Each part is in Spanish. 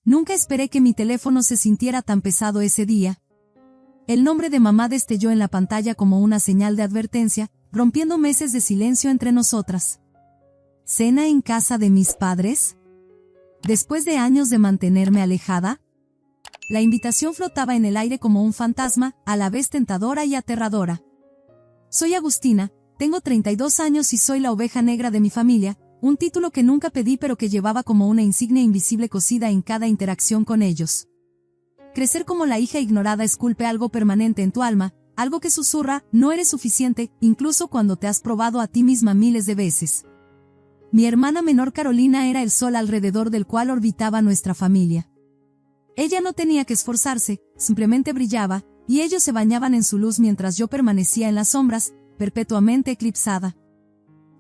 Nunca esperé que mi teléfono se sintiera tan pesado ese día. El nombre de mamá destelló en la pantalla como una señal de advertencia, rompiendo meses de silencio entre nosotras. ¿Cena en casa de mis padres? Después de años de mantenerme alejada, la invitación flotaba en el aire como un fantasma, a la vez tentadora y aterradora. Soy Agustina, tengo 32 años y soy la oveja negra de mi familia, un título que nunca pedí pero que llevaba como una insignia invisible cosida en cada interacción con ellos. Crecer como la hija ignorada esculpe algo permanente en tu alma, algo que susurra, no eres suficiente, incluso cuando te has probado a ti misma miles de veces. Mi hermana menor Carolina era el sol alrededor del cual orbitaba nuestra familia. Ella no tenía que esforzarse, simplemente brillaba, y ellos se bañaban en su luz mientras yo permanecía en las sombras, perpetuamente eclipsada.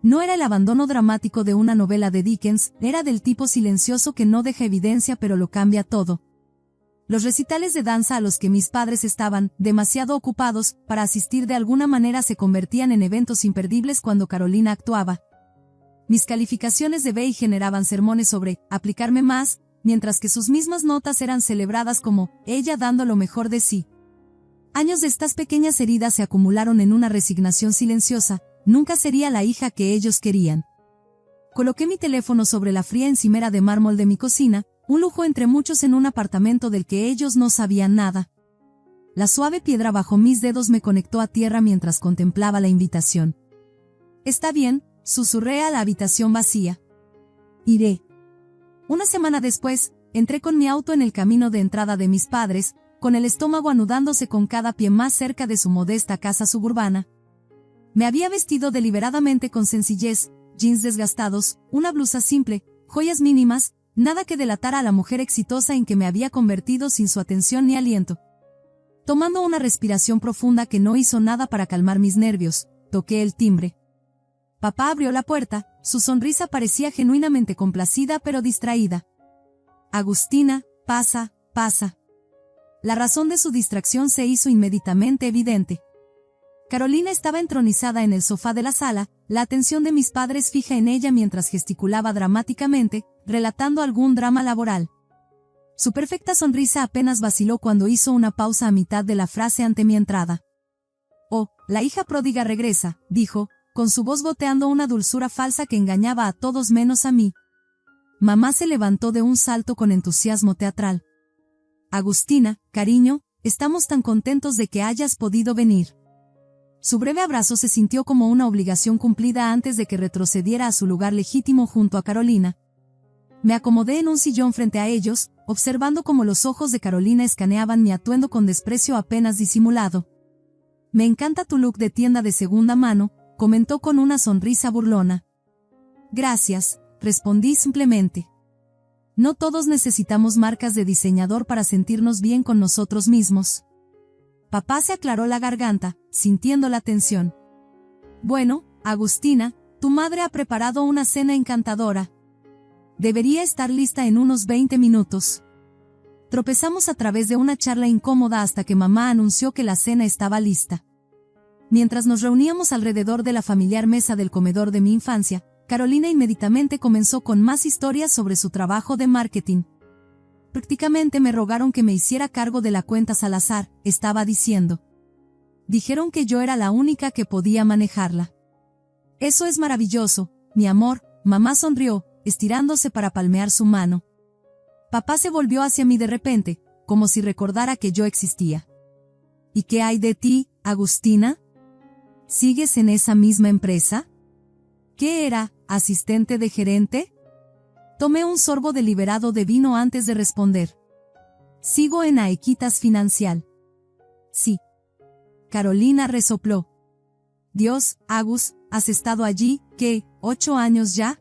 No era el abandono dramático de una novela de Dickens, era del tipo silencioso que no deja evidencia pero lo cambia todo. Los recitales de danza a los que mis padres estaban demasiado ocupados para asistir de alguna manera se convertían en eventos imperdibles cuando Carolina actuaba. Mis calificaciones de BEI generaban sermones sobre aplicarme más, mientras que sus mismas notas eran celebradas como ella dando lo mejor de sí. Años de estas pequeñas heridas se acumularon en una resignación silenciosa, nunca sería la hija que ellos querían. Coloqué mi teléfono sobre la fría encimera de mármol de mi cocina, un lujo entre muchos en un apartamento del que ellos no sabían nada. La suave piedra bajo mis dedos me conectó a tierra mientras contemplaba la invitación. Está bien, susurré a la habitación vacía. Iré. Una semana después, entré con mi auto en el camino de entrada de mis padres, con el estómago anudándose con cada pie más cerca de su modesta casa suburbana. Me había vestido deliberadamente con sencillez, jeans desgastados, una blusa simple, joyas mínimas, nada que delatara a la mujer exitosa en que me había convertido sin su atención ni aliento. Tomando una respiración profunda que no hizo nada para calmar mis nervios, toqué el timbre. Papá abrió la puerta, su sonrisa parecía genuinamente complacida pero distraída. Agustina, pasa, pasa. La razón de su distracción se hizo inmediatamente evidente. Carolina estaba entronizada en el sofá de la sala, la atención de mis padres fija en ella mientras gesticulaba dramáticamente, relatando algún drama laboral. Su perfecta sonrisa apenas vaciló cuando hizo una pausa a mitad de la frase ante mi entrada. «Oh, la hija pródiga regresa», dijo, con su voz goteando una dulzura falsa que engañaba a todos menos a mí. Mamá se levantó de un salto con entusiasmo teatral. «Agustina, cariño, estamos tan contentos de que hayas podido venir». Su breve abrazo se sintió como una obligación cumplida antes de que retrocediera a su lugar legítimo junto a Carolina. Me acomodé en un sillón frente a ellos, observando cómo los ojos de Carolina escaneaban mi atuendo con desprecio apenas disimulado. «Me encanta tu look de tienda de segunda mano», comentó con una sonrisa burlona. «Gracias», respondí simplemente. No todos necesitamos marcas de diseñador para sentirnos bien con nosotros mismos. Papá se aclaró la garganta, sintiendo la tensión. «Bueno, Agustina, tu madre ha preparado una cena encantadora. Debería estar lista en unos 20 minutos». Tropezamos a través de una charla incómoda hasta que mamá anunció que la cena estaba lista. Mientras nos reuníamos alrededor de la familiar mesa del comedor de mi infancia, Carolina inmediatamente comenzó con más historias sobre su trabajo de marketing. Prácticamente me rogaron que me hiciera cargo de la cuenta Salazar, estaba diciendo. Dijeron que yo era la única que podía manejarla. «Eso es maravilloso, mi amor», mamá sonrió, estirándose para palmear su mano. Papá se volvió hacia mí de repente, como si recordara que yo existía. «¿Y qué hay de ti, Agustina? ¿Sigues en esa misma empresa? ¿Qué era, asistente de gerente?» Tomé un sorbo deliberado de vino antes de responder. «Sigo en Aequitas Financial». «Sí». Carolina resopló. «Dios, Agus, ¿has estado allí, qué, 8 años ya?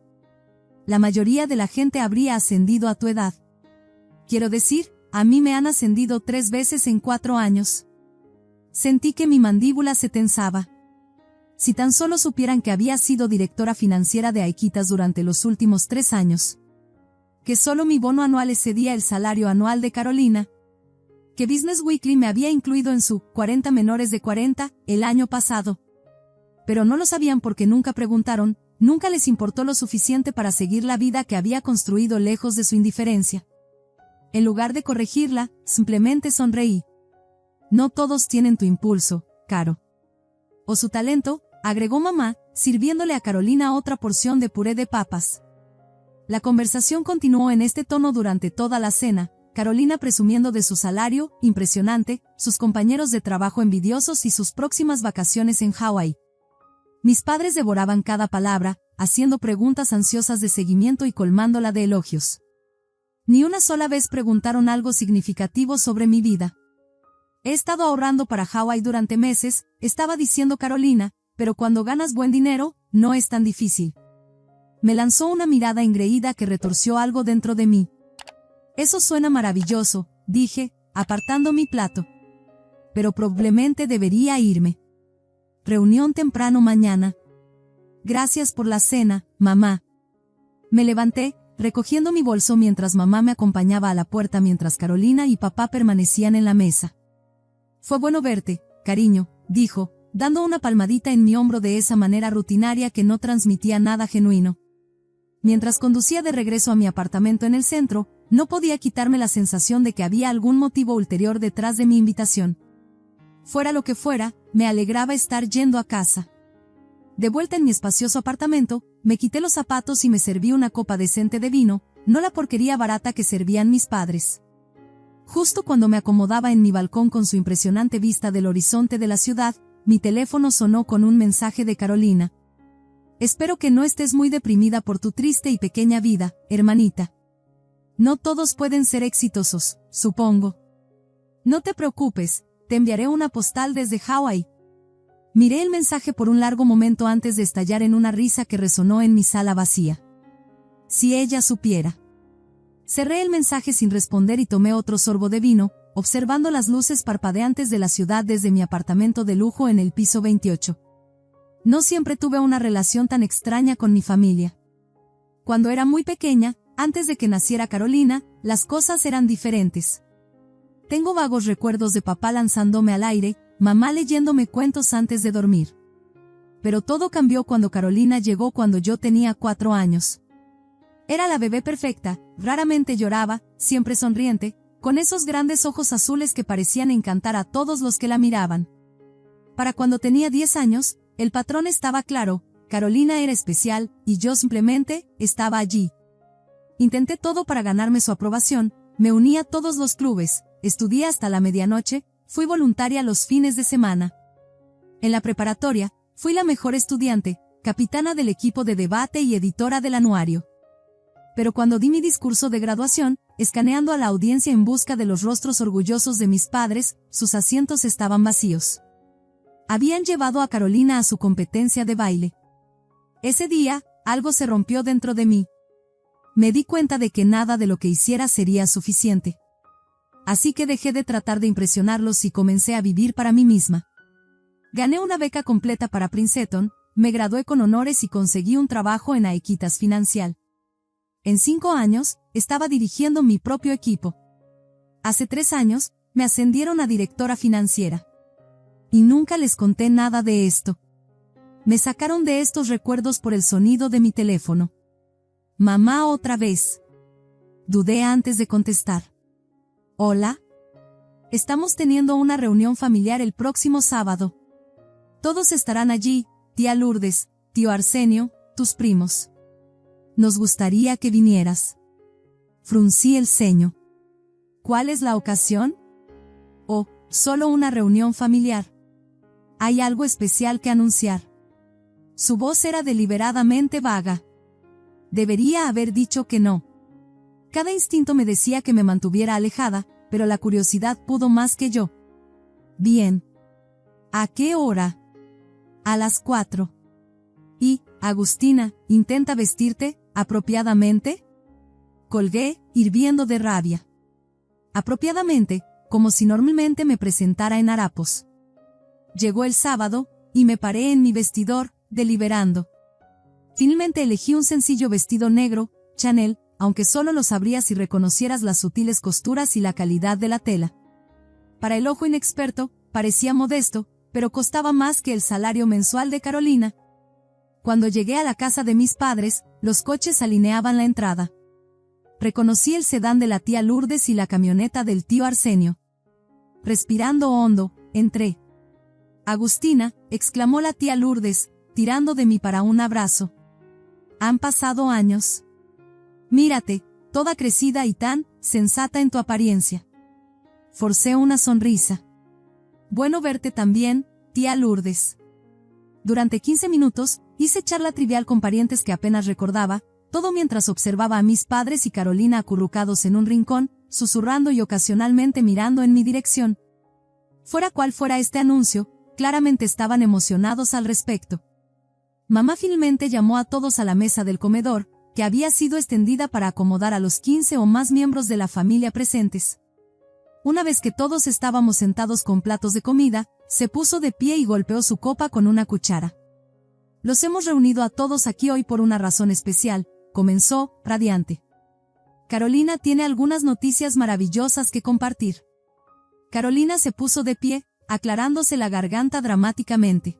La mayoría de la gente habría ascendido a tu edad. Quiero decir, a mí me han ascendido 3 veces en 4 años». Sentí que mi mandíbula se tensaba. Si tan solo supieran que había sido directora financiera de Aequitas durante los últimos 3 años. Que solo mi bono anual excedía el salario anual de Carolina. Que Business Weekly me había incluido en su 40 menores de 40 el año pasado. Pero no lo sabían porque nunca preguntaron, nunca les importó lo suficiente para seguir la vida que había construido lejos de su indiferencia. En lugar de corregirla, simplemente sonreí. No todos tienen tu impulso, Caro. O su talento, agregó mamá, sirviéndole a Carolina otra porción de puré de papas. La conversación continuó en este tono durante toda la cena, Carolina presumiendo de su salario, impresionante, sus compañeros de trabajo envidiosos y sus próximas vacaciones en Hawái. Mis padres devoraban cada palabra, haciendo preguntas ansiosas de seguimiento y colmándola de elogios. Ni una sola vez preguntaron algo significativo sobre mi vida. He estado ahorrando para Hawái durante meses, estaba diciendo Carolina, pero cuando ganas buen dinero, no es tan difícil. Me lanzó una mirada engreída que retorció algo dentro de mí. Eso suena maravilloso, dije, apartando mi plato. Pero probablemente debería irme. Reunión temprano mañana. Gracias por la cena, mamá. Me levanté, recogiendo mi bolso mientras mamá me acompañaba a la puerta mientras Carolina y papá permanecían en la mesa. Fue bueno verte, cariño, dijo, dando una palmadita en mi hombro de esa manera rutinaria que no transmitía nada genuino. Mientras conducía de regreso a mi apartamento en el centro, no podía quitarme la sensación de que había algún motivo ulterior detrás de mi invitación. Fuera lo que fuera, me alegraba estar yendo a casa. De vuelta en mi espacioso apartamento, me quité los zapatos y me serví una copa decente de vino, no la porquería barata que servían mis padres. Justo cuando me acomodaba en mi balcón con su impresionante vista del horizonte de la ciudad, mi teléfono sonó con un mensaje de Carolina. Espero que no estés muy deprimida por tu triste y pequeña vida, hermanita. No todos pueden ser exitosos, supongo. No te preocupes, te enviaré una postal desde Hawái. Miré el mensaje por un largo momento antes de estallar en una risa que resonó en mi sala vacía. Si ella supiera. Cerré el mensaje sin responder y tomé otro sorbo de vino, observando las luces parpadeantes de la ciudad desde mi apartamento de lujo en el piso 28. No siempre tuve una relación tan extraña con mi familia. Cuando era muy pequeña, antes de que naciera Carolina, las cosas eran diferentes. Tengo vagos recuerdos de papá lanzándome al aire, mamá leyéndome cuentos antes de dormir. Pero todo cambió cuando Carolina llegó cuando yo tenía 4 años. Era la bebé perfecta, raramente lloraba, siempre sonriente, con esos grandes ojos azules que parecían encantar a todos los que la miraban. Para cuando tenía 10 años, el patrón estaba claro, Carolina era especial, y yo simplemente, estaba allí. Intenté todo para ganarme su aprobación, me uní a todos los clubes, estudié hasta la medianoche, fui voluntaria los fines de semana. En la preparatoria, fui la mejor estudiante, capitana del equipo de debate y editora del anuario. Pero cuando di mi discurso de graduación, escaneando a la audiencia en busca de los rostros orgullosos de mis padres, sus asientos estaban vacíos. Habían llevado a Carolina a su competencia de baile. Ese día, algo se rompió dentro de mí. Me di cuenta de que nada de lo que hiciera sería suficiente. Así que dejé de tratar de impresionarlos y comencé a vivir para mí misma. Gané una beca completa para Princeton, me gradué con honores y conseguí un trabajo en Aequitas Financial. En 5 años, estaba dirigiendo mi propio equipo. Hace 3 años, me ascendieron a directora financiera. Y nunca les conté nada de esto. Me sacaron de estos recuerdos por el sonido de mi teléfono. Mamá otra vez. Dudé antes de contestar. ¿Hola? Estamos teniendo una reunión familiar el próximo sábado. Todos estarán allí, tía Lourdes, tío Arsenio, tus primos. Nos gustaría que vinieras. Fruncí el ceño. ¿Cuál es la ocasión? ¿O solo una reunión familiar? Hay algo especial que anunciar. Su voz era deliberadamente vaga. Debería haber dicho que no. Cada instinto me decía que me mantuviera alejada, pero la curiosidad pudo más que yo. Bien. ¿A qué hora? A las 4. Y, Agustina, intenta vestirte apropiadamente. Colgué, hirviendo de rabia. Apropiadamente, como si normalmente me presentara en harapos. Llegó el sábado, y me paré en mi vestidor, deliberando. Finalmente elegí un sencillo vestido negro, Chanel, aunque solo lo sabrías si reconocieras las sutiles costuras y la calidad de la tela. Para el ojo inexperto, parecía modesto, pero costaba más que el salario mensual de Carolina. Cuando llegué a la casa de mis padres, los coches alineaban la entrada. reconocí el sedán de la tía Lourdes y la camioneta del tío Arsenio. Respirando hondo, entré. Agustina, exclamó la tía Lourdes, tirando de mí para un abrazo. Han pasado años. Mírate, toda crecida y tan sensata en tu apariencia. Forcé una sonrisa. Bueno verte también, tía Lourdes. Durante 15 minutos, hice charla trivial con parientes que apenas recordaba, todo mientras observaba a mis padres y Carolina acurrucados en un rincón, susurrando y ocasionalmente mirando en mi dirección. Fuera cual fuera este anuncio, claramente estaban emocionados al respecto. Mamá finalmente llamó a todos a la mesa del comedor, que había sido extendida para acomodar a los 15 o más miembros de la familia presentes. Una vez que todos estábamos sentados con platos de comida, se puso de pie y golpeó su copa con una cuchara. Los hemos reunido a todos aquí hoy por una razón especial, comenzó, radiante. Carolina tiene algunas noticias maravillosas que compartir. Carolina se puso de pie, aclarándose la garganta dramáticamente.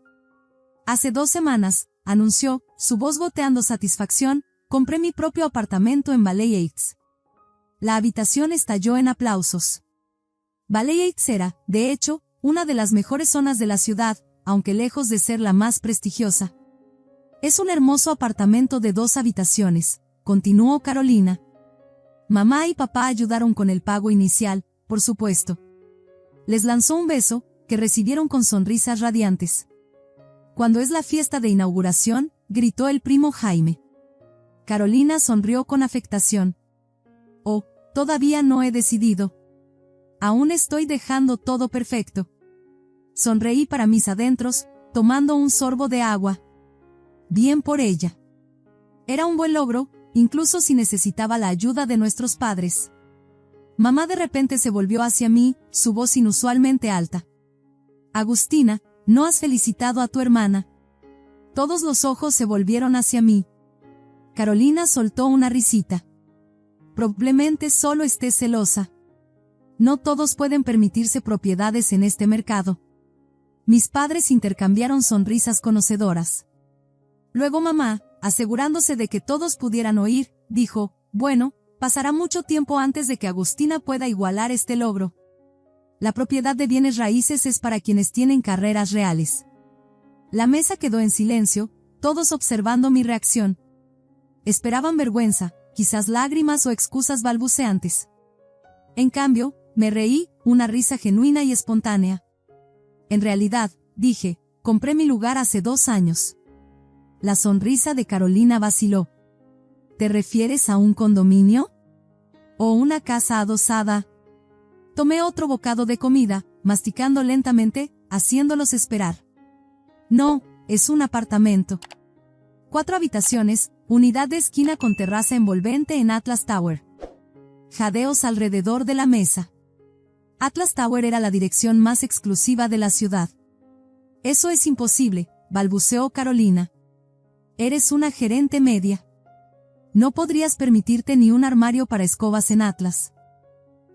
Hace 2 semanas, anunció, su voz goteando satisfacción, compré mi propio apartamento en Valley Heights. La habitación estalló en aplausos. Valley Heights era, de hecho, una de las mejores zonas de la ciudad, aunque lejos de ser la más prestigiosa. Es un hermoso apartamento de 2 habitaciones, continuó Carolina. Mamá y papá ayudaron con el pago inicial, por supuesto. Les lanzó un beso, que recibieron con sonrisas radiantes. «¿Cuándo es la fiesta de inauguración?», gritó el primo Jaime. Carolina sonrió con afectación. «Oh, todavía no he decidido. Aún estoy dejando todo perfecto». Sonreí para mis adentros, tomando un sorbo de agua. Bien por ella. Era un buen logro, incluso si necesitaba la ayuda de nuestros padres. Mamá de repente se volvió hacia mí, su voz inusualmente alta. «Agustina, ¿no has felicitado a tu hermana?». Todos los ojos se volvieron hacia mí. Carolina soltó una risita. «Probablemente solo estés celosa. No todos pueden permitirse propiedades en este mercado». Mis padres intercambiaron sonrisas conocedoras. Luego mamá, asegurándose de que todos pudieran oír, dijo, «Bueno, pasará mucho tiempo antes de que Agustina pueda igualar este logro. La propiedad de bienes raíces es para quienes tienen carreras reales». La mesa quedó en silencio, todos observando mi reacción. Esperaban vergüenza, quizás lágrimas o excusas balbuceantes. En cambio, me reí, una risa genuina y espontánea. «En realidad», dije, «compré mi lugar hace 2 años». La sonrisa de Carolina vaciló. «¿Te refieres a un condominio? ¿O una casa adosada?». Tomé otro bocado de comida, masticando lentamente, haciéndolos esperar. «No, es un apartamento. 4 habitaciones, unidad de esquina con terraza envolvente en Atlas Tower». Jadeos alrededor de la mesa. Atlas Tower era la dirección más exclusiva de la ciudad. «Eso es imposible», balbuceó Carolina. «Eres una gerente media. No podrías permitirte ni un armario para escobas en Atlas».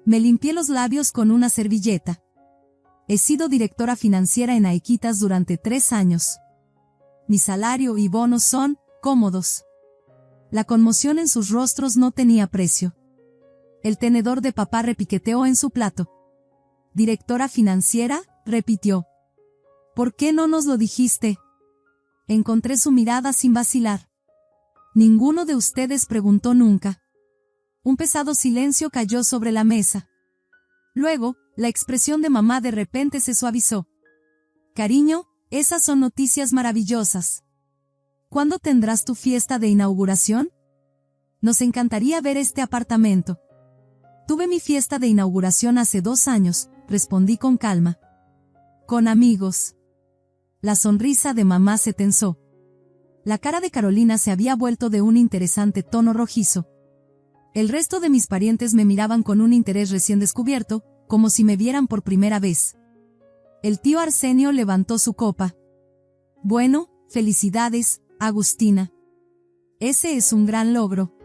Me limpié los labios con una servilleta. He sido directora financiera en Aiquitas durante 3 años. Mi salario y bonos son cómodos. La conmoción en sus rostros no tenía precio. El tenedor de papá repiqueteó en su plato. «¿Directora financiera?», repitió. «¿Por qué no nos lo dijiste?». Encontré su mirada sin vacilar. «Ninguno de ustedes preguntó nunca». Un pesado silencio cayó sobre la mesa. Luego, la expresión de mamá de repente se suavizó. «Cariño, esas son noticias maravillosas. ¿Cuándo tendrás tu fiesta de inauguración? Nos encantaría ver este apartamento». «Tuve mi fiesta de inauguración hace 2 años», respondí con calma. «Con amigos». La sonrisa de mamá se tensó. La cara de Carolina se había vuelto de un interesante tono rojizo. El resto de mis parientes me miraban con un interés recién descubierto, como si me vieran por primera vez. El tío Arsenio levantó su copa. «Bueno, felicidades, Agustina. Ese es un gran logro».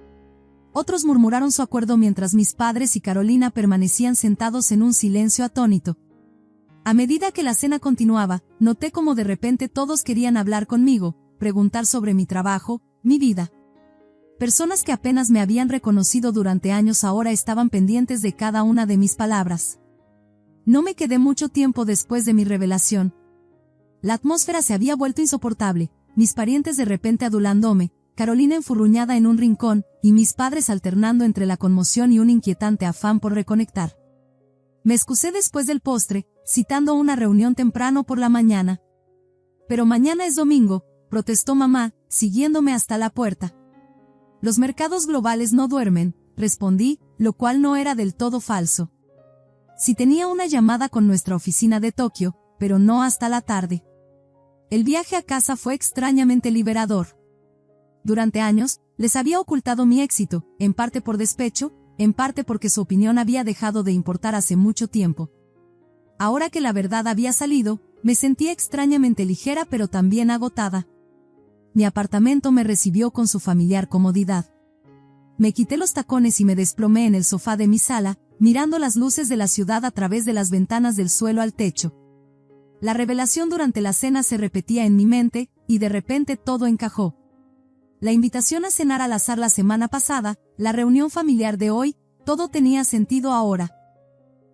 Otros murmuraron su acuerdo mientras mis padres y Carolina permanecían sentados en un silencio atónito. A medida que la cena continuaba, noté como de repente todos querían hablar conmigo, preguntar sobre mi trabajo, mi vida. Personas que apenas me habían reconocido durante años ahora estaban pendientes de cada una de mis palabras. No me quedé mucho tiempo después de mi revelación. La atmósfera se había vuelto insoportable, mis parientes de repente adulándome, Carolina enfurruñada en un rincón, y mis padres alternando entre la conmoción y un inquietante afán por reconectar. Me excusé después del postre, citando una reunión temprano por la mañana. Pero mañana es domingo, protestó mamá, siguiéndome hasta la puerta. Los mercados globales no duermen, respondí, lo cual no era del todo falso. Sí tenía una llamada con nuestra oficina de Tokio, pero no hasta la tarde. El viaje a casa fue extrañamente liberador. Durante años, les había ocultado mi éxito, en parte por despecho, en parte porque su opinión había dejado de importar hace mucho tiempo. Ahora que la verdad había salido, me sentía extrañamente ligera pero también agotada. Mi apartamento me recibió con su familiar comodidad. Me quité los tacones y me desplomé en el sofá de mi sala, mirando las luces de la ciudad a través de las ventanas del suelo al techo. La revelación durante la cena se repetía en mi mente, y de repente todo encajó. La invitación a cenar al azar la semana pasada, la reunión familiar de hoy, todo tenía sentido ahora.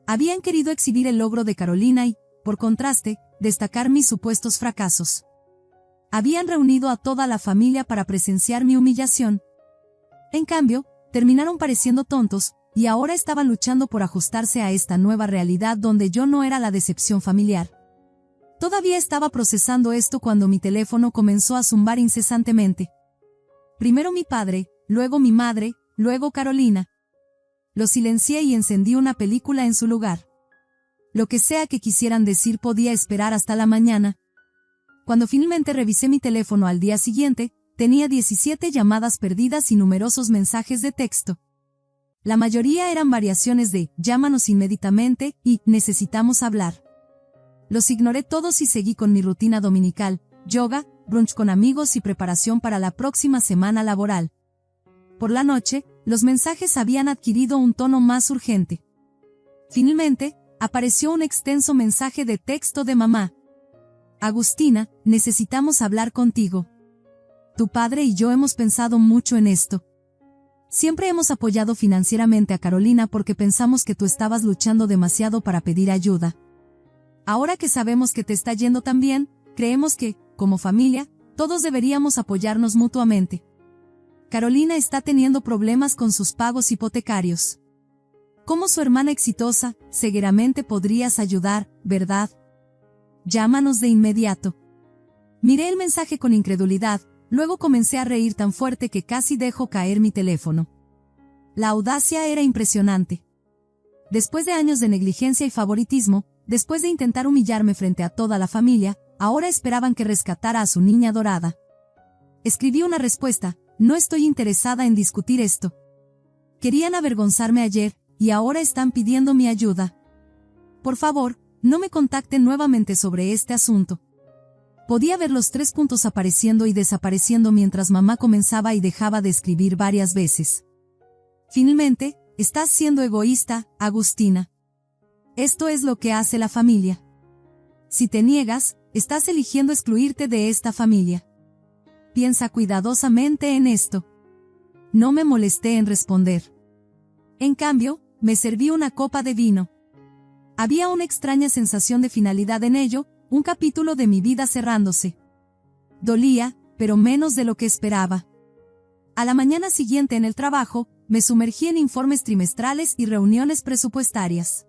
Habían querido exhibir el logro de Carolina y, por contraste, destacar mis supuestos fracasos. Habían reunido a toda la familia para presenciar mi humillación. En cambio, terminaron pareciendo tontos, y ahora estaban luchando por ajustarse a esta nueva realidad donde yo no era la decepción familiar. Todavía estaba procesando esto cuando mi teléfono comenzó a zumbar incesantemente. Primero mi padre, luego mi madre, luego Carolina. Lo silencié y encendí una película en su lugar. Lo que sea que quisieran decir podía esperar hasta la mañana. Cuando finalmente revisé mi teléfono al día siguiente, tenía 17 llamadas perdidas y numerosos mensajes de texto. La mayoría eran variaciones de "llámanos inmediatamente" y "necesitamos hablar". Los ignoré todos y seguí con mi rutina dominical, yoga, brunch con amigos y preparación para la próxima semana laboral. Por la noche, los mensajes habían adquirido un tono más urgente. Finalmente, apareció un extenso mensaje de texto de mamá. Agustina, necesitamos hablar contigo. Tu padre y yo hemos pensado mucho en esto. Siempre hemos apoyado financieramente a Carolina porque pensamos que tú estabas luchando demasiado para pedir ayuda. Ahora que sabemos que te está yendo tan bien, creemos que, como familia, todos deberíamos apoyarnos mutuamente. Carolina está teniendo problemas con sus pagos hipotecarios. Como su hermana exitosa, seguramente podrías ayudar, ¿verdad? Llámanos de inmediato. Miré el mensaje con incredulidad, luego comencé a reír tan fuerte que casi dejó caer mi teléfono. La audacia era impresionante. Después de años de negligencia y favoritismo, después de intentar humillarme frente a toda la familia, ahora esperaban que rescatara a su niña dorada. Escribí una respuesta: no estoy interesada en discutir esto. Querían avergonzarme ayer, y ahora están pidiendo mi ayuda. Por favor, no me contacten nuevamente sobre este asunto. Podía ver los 3 puntos apareciendo y desapareciendo mientras mamá comenzaba y dejaba de escribir varias veces. Finalmente, estás siendo egoísta, Agustina. Esto es lo que hace la familia. Si te niegas, estás eligiendo excluirte de esta familia. Piensa cuidadosamente en esto. No me molesté en responder. En cambio, me serví una copa de vino. Había una extraña sensación de finalidad en ello, un capítulo de mi vida cerrándose. Dolía, pero menos de lo que esperaba. A la mañana siguiente en el trabajo, me sumergí en informes trimestrales y reuniones presupuestarias.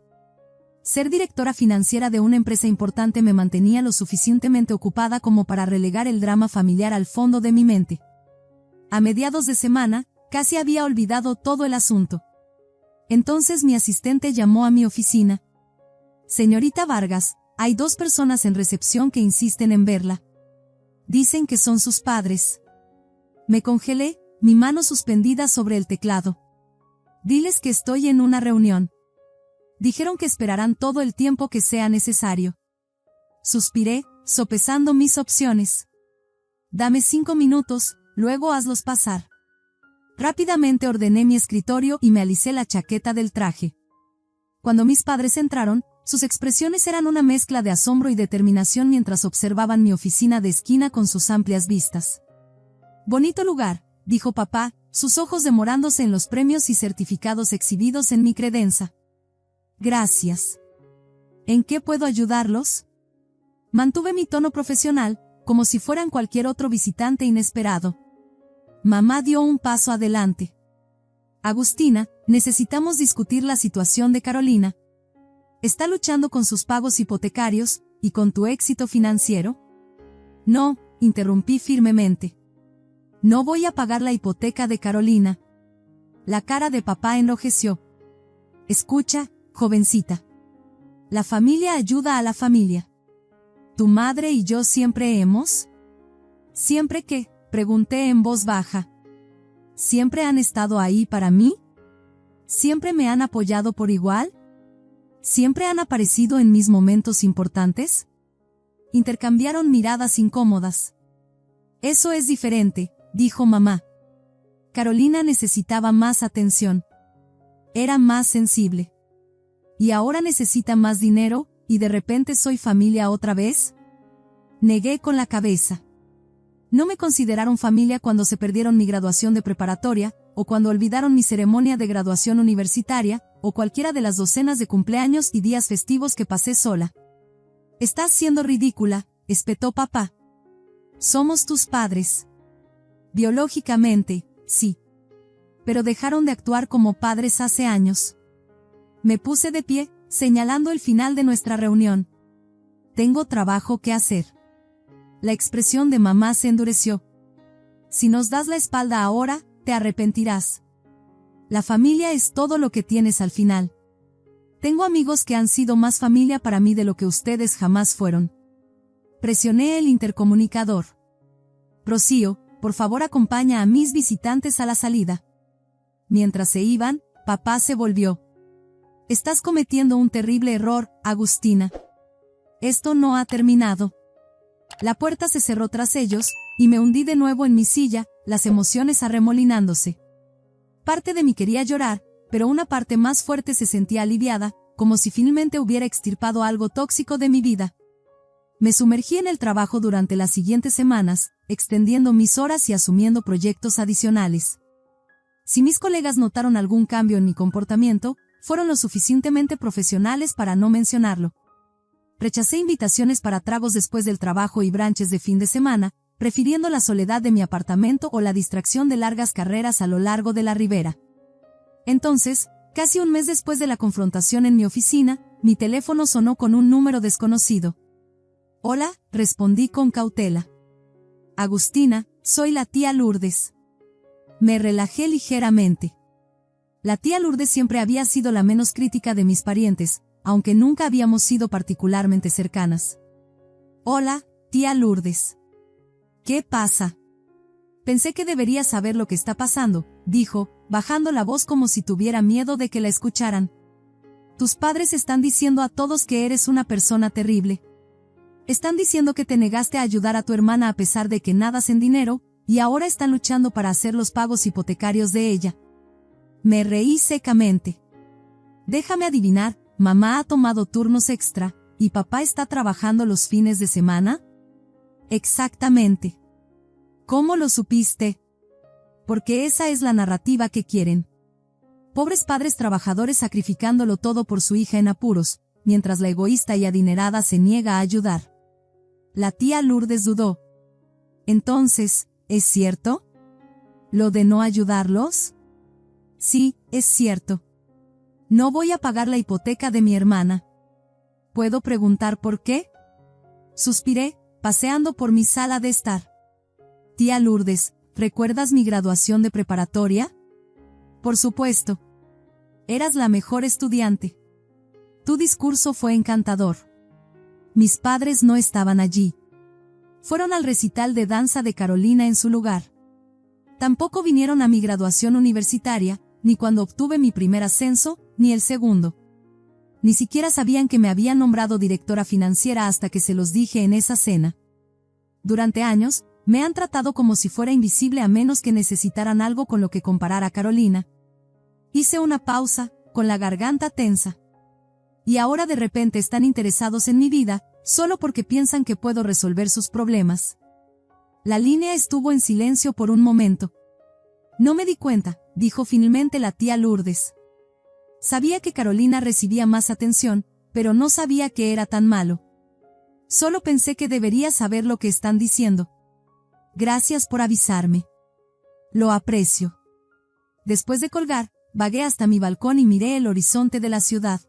Ser directora financiera de una empresa importante me mantenía lo suficientemente ocupada como para relegar el drama familiar al fondo de mi mente. A mediados de semana, casi había olvidado todo el asunto. Entonces mi asistente llamó a mi oficina. Señorita Vargas, hay 2 personas en recepción que insisten en verla. Dicen que son sus padres. Me congelé, mi mano suspendida sobre el teclado. Diles que estoy en una reunión. Dijeron que esperarán todo el tiempo que sea necesario. Suspiré, sopesando mis opciones. Dame 5 minutos, luego hazlos pasar. Rápidamente ordené mi escritorio y me alicé la chaqueta del traje. Cuando mis padres entraron, sus expresiones eran una mezcla de asombro y determinación mientras observaban mi oficina de esquina con sus amplias vistas. Bonito lugar, dijo papá, sus ojos demorándose en los premios y certificados exhibidos en mi credenza. Gracias. ¿En qué puedo ayudarlos? Mantuve mi tono profesional, como si fueran cualquier otro visitante inesperado. Mamá dio un paso adelante. Agustina, necesitamos discutir la situación de Carolina. ¿Está luchando con sus pagos hipotecarios y con tu éxito financiero? No, interrumpí firmemente. No voy a pagar la hipoteca de Carolina. La cara de papá enrojeció. Escucha, jovencita. La familia ayuda a la familia. ¿Tu madre y yo siempre hemos? ¿Siempre qué? Pregunté en voz baja. ¿Siempre han estado ahí para mí? ¿Siempre me han apoyado por igual? ¿Siempre han aparecido en mis momentos importantes? Intercambiaron miradas incómodas. Eso es diferente, dijo mamá. Carolina necesitaba más atención. Era más sensible. ¿Y ahora necesita más dinero, y de repente soy familia otra vez? Negué con la cabeza. No me consideraron familia cuando se perdieron mi graduación de preparatoria, o cuando olvidaron mi ceremonia de graduación universitaria, o cualquiera de las docenas de cumpleaños y días festivos que pasé sola. Estás siendo ridícula, espetó papá. Somos tus padres. Biológicamente, sí. Pero dejaron de actuar como padres hace años. Me puse de pie, señalando el final de nuestra reunión. Tengo trabajo que hacer. La expresión de mamá se endureció. Si nos das la espalda ahora, te arrepentirás. La familia es todo lo que tienes al final. Tengo amigos que han sido más familia para mí de lo que ustedes jamás fueron. Presioné el intercomunicador. Rocío, por favor acompaña a mis visitantes a la salida. Mientras se iban, papá se volvió. Estás cometiendo un terrible error, Agustina. Esto no ha terminado. La puerta se cerró tras ellos, y me hundí de nuevo en mi silla, las emociones arremolinándose. Parte de mí quería llorar, pero una parte más fuerte se sentía aliviada, como si finalmente hubiera extirpado algo tóxico de mi vida. Me sumergí en el trabajo durante las siguientes semanas, extendiendo mis horas y asumiendo proyectos adicionales. Si mis colegas notaron algún cambio en mi comportamiento, fueron lo suficientemente profesionales para no mencionarlo. Rechacé invitaciones para tragos después del trabajo y brunches de fin de semana, prefiriendo la soledad de mi apartamento o la distracción de largas carreras a lo largo de la ribera. Entonces, casi un mes después de la confrontación en mi oficina, mi teléfono sonó con un número desconocido. Hola, respondí con cautela. Agustina, soy la tía Lourdes. Me relajé ligeramente. La tía Lourdes siempre había sido la menos crítica de mis parientes, aunque nunca habíamos sido particularmente cercanas. Hola, tía Lourdes. ¿Qué pasa? Pensé que debería saber lo que está pasando, dijo, bajando la voz como si tuviera miedo de que la escucharan. Tus padres están diciendo a todos que eres una persona terrible. Están diciendo que te negaste a ayudar a tu hermana a pesar de que nadas en dinero, y ahora están luchando para hacer los pagos hipotecarios de ella. Me reí secamente. Déjame adivinar, mamá ha tomado turnos extra, ¿y papá está trabajando los fines de semana? Exactamente. ¿Cómo lo supiste? Porque esa es la narrativa que quieren. Pobres padres trabajadores sacrificándolo todo por su hija en apuros, mientras la egoísta y adinerada se niega a ayudar. La tía Lourdes dudó. Entonces, ¿es cierto? ¿Lo de no ayudarlos? Sí, es cierto. No voy a pagar la hipoteca de mi hermana. ¿Puedo preguntar por qué? Suspiré, paseando por mi sala de estar. Tía Lourdes, ¿recuerdas mi graduación de preparatoria? Por supuesto. Eras la mejor estudiante. Tu discurso fue encantador. Mis padres no estaban allí. Fueron al recital de danza de Carolina en su lugar. Tampoco vinieron a mi graduación universitaria, ni cuando obtuve mi primer ascenso, ni el segundo. Ni siquiera sabían que me habían nombrado directora financiera hasta que se los dije en esa cena. Durante años, me han tratado como si fuera invisible a menos que necesitaran algo con lo que comparar a Carolina. Hice una pausa, con la garganta tensa. Y ahora de repente están interesados en mi vida, solo porque piensan que puedo resolver sus problemas. La línea estuvo en silencio por un momento. No me di cuenta, dijo finalmente la tía Lourdes. Sabía que Carolina recibía más atención, pero no sabía que era tan malo. Solo pensé que debería saber lo que están diciendo. Gracias por avisarme. Lo aprecio. Después de colgar, vagué hasta mi balcón y miré el horizonte de la ciudad.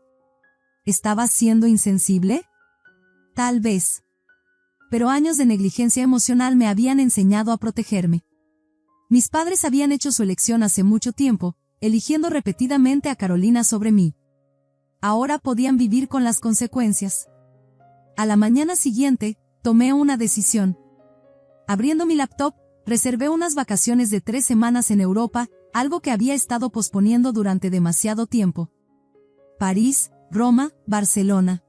¿Estaba siendo insensible? Tal vez. Pero años de negligencia emocional me habían enseñado a protegerme. Mis padres habían hecho su elección hace mucho tiempo, eligiendo repetidamente a Carolina sobre mí. Ahora podían vivir con las consecuencias. A la mañana siguiente, tomé una decisión. Abriendo mi laptop, reservé unas vacaciones de 3 semanas en Europa, algo que había estado posponiendo durante demasiado tiempo. París, Roma, Barcelona.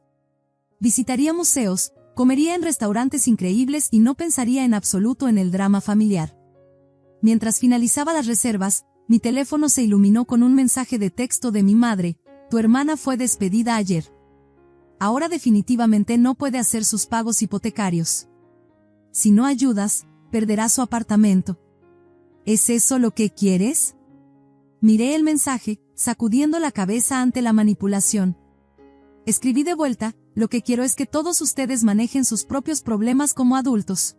Visitaría museos, comería en restaurantes increíbles y no pensaría en absoluto en el drama familiar. Mientras finalizaba las reservas, mi teléfono se iluminó con un mensaje de texto de mi madre: tu hermana fue despedida ayer. Ahora definitivamente no puede hacer sus pagos hipotecarios. Si no ayudas, perderá su apartamento. ¿Es eso lo que quieres? Miré el mensaje, sacudiendo la cabeza ante la manipulación. Escribí de vuelta: lo que quiero es que todos ustedes manejen sus propios problemas como adultos.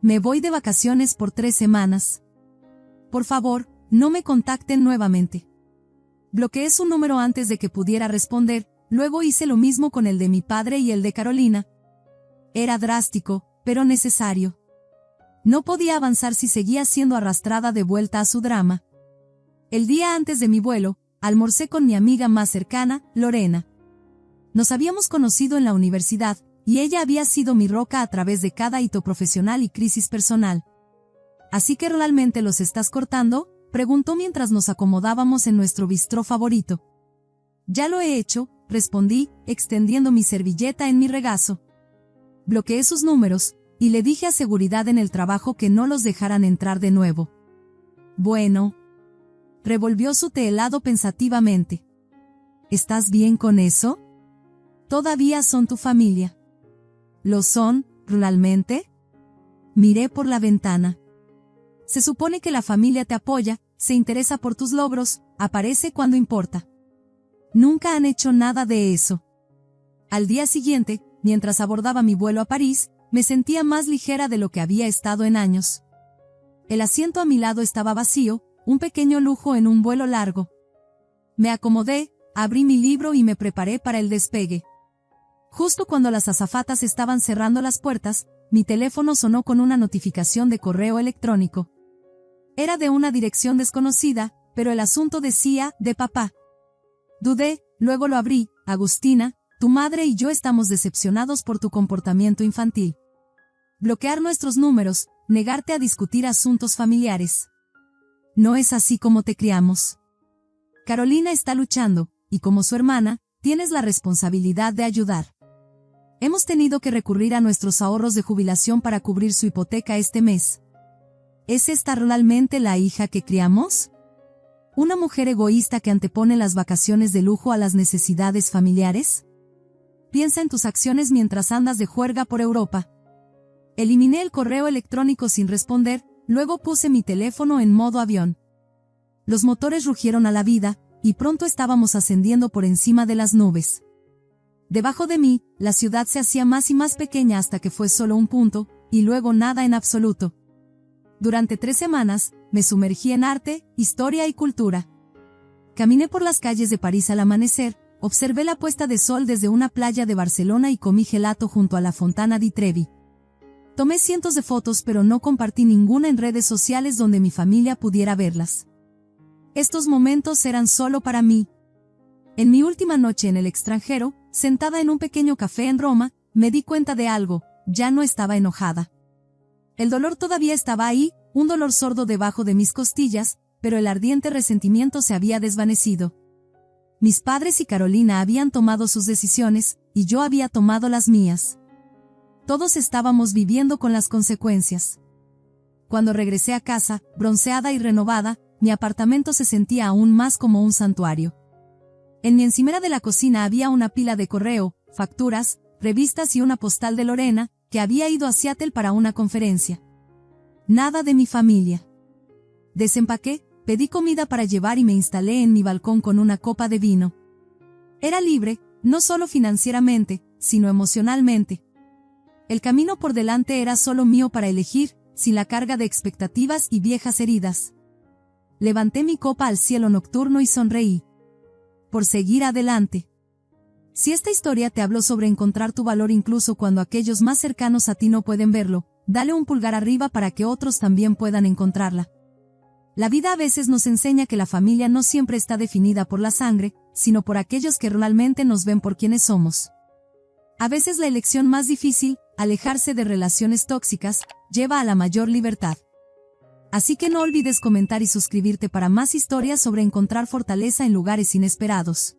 Me voy de vacaciones por 3 semanas. Por favor, no me contacten nuevamente. Bloqueé su número antes de que pudiera responder, luego hice lo mismo con el de mi padre y el de Carolina. Era drástico, pero necesario. No podía avanzar si seguía siendo arrastrada de vuelta a su drama. El día antes de mi vuelo, almorcé con mi amiga más cercana, Lorena. Nos habíamos conocido en la universidad, y ella había sido mi roca a través de cada hito profesional y crisis personal. ¿Así que realmente los estás cortando?, preguntó mientras nos acomodábamos en nuestro bistró favorito. Ya lo he hecho, respondí, extendiendo mi servilleta en mi regazo. Bloqueé sus números, y le dije a seguridad en el trabajo que no los dejaran entrar de nuevo. Bueno. Revolvió su té helado pensativamente. ¿Estás bien con eso? Todavía son tu familia. ¿Lo son, realmente? Miré por la ventana. Se supone que la familia te apoya, se interesa por tus logros, aparece cuando importa. Nunca han hecho nada de eso. Al día siguiente, mientras abordaba mi vuelo a París, me sentía más ligera de lo que había estado en años. El asiento a mi lado estaba vacío, un pequeño lujo en un vuelo largo. Me acomodé, abrí mi libro y me preparé para el despegue. Justo cuando las azafatas estaban cerrando las puertas, mi teléfono sonó con una notificación de correo electrónico. Era de una dirección desconocida, pero el asunto decía: de papá. Dudé, luego lo abrí: Agustina, tu madre y yo estamos decepcionados por tu comportamiento infantil. Bloquear nuestros números, negarte a discutir asuntos familiares. No es así como te criamos. Carolina está luchando, y como su hermana, tienes la responsabilidad de ayudar. Hemos tenido que recurrir a nuestros ahorros de jubilación para cubrir su hipoteca este mes. ¿Es esta realmente la hija que criamos? ¿Una mujer egoísta que antepone las vacaciones de lujo a las necesidades familiares? Piensa en tus acciones mientras andas de juerga por Europa. Eliminé el correo electrónico sin responder, luego puse mi teléfono en modo avión. Los motores rugieron a la vida, y pronto estábamos ascendiendo por encima de las nubes. Debajo de mí, la ciudad se hacía más y más pequeña hasta que fue solo un punto, y luego nada en absoluto. Durante 3 semanas, me sumergí en arte, historia y cultura. Caminé por las calles de París al amanecer, observé la puesta de sol desde una playa de Barcelona y comí gelato junto a la Fontana di Trevi. Tomé cientos de fotos, pero no compartí ninguna en redes sociales donde mi familia pudiera verlas. Estos momentos eran solo para mí. En mi última noche en el extranjero, sentada en un pequeño café en Roma, me di cuenta de algo: ya no estaba enojada. El dolor todavía estaba ahí, un dolor sordo debajo de mis costillas, pero el ardiente resentimiento se había desvanecido. Mis padres y Carolina habían tomado sus decisiones, y yo había tomado las mías. Todos estábamos viviendo con las consecuencias. Cuando regresé a casa, bronceada y renovada, mi apartamento se sentía aún más como un santuario. En mi encimera de la cocina había una pila de correo, facturas, revistas y una postal de Lorena, que había ido a Seattle para una conferencia. Nada de mi familia. Desempaqué, pedí comida para llevar y me instalé en mi balcón con una copa de vino. Era libre, no solo financieramente, sino emocionalmente. El camino por delante era solo mío para elegir, sin la carga de expectativas y viejas heridas. Levanté mi copa al cielo nocturno y sonreí. Por seguir adelante. Si esta historia te habló sobre encontrar tu valor incluso cuando aquellos más cercanos a ti no pueden verlo, dale un pulgar arriba para que otros también puedan encontrarla. La vida a veces nos enseña que la familia no siempre está definida por la sangre, sino por aquellos que realmente nos ven por quienes somos. A veces la elección más difícil, alejarse de relaciones tóxicas, lleva a la mayor libertad. Así que no olvides comentar y suscribirte para más historias sobre encontrar fortaleza en lugares inesperados.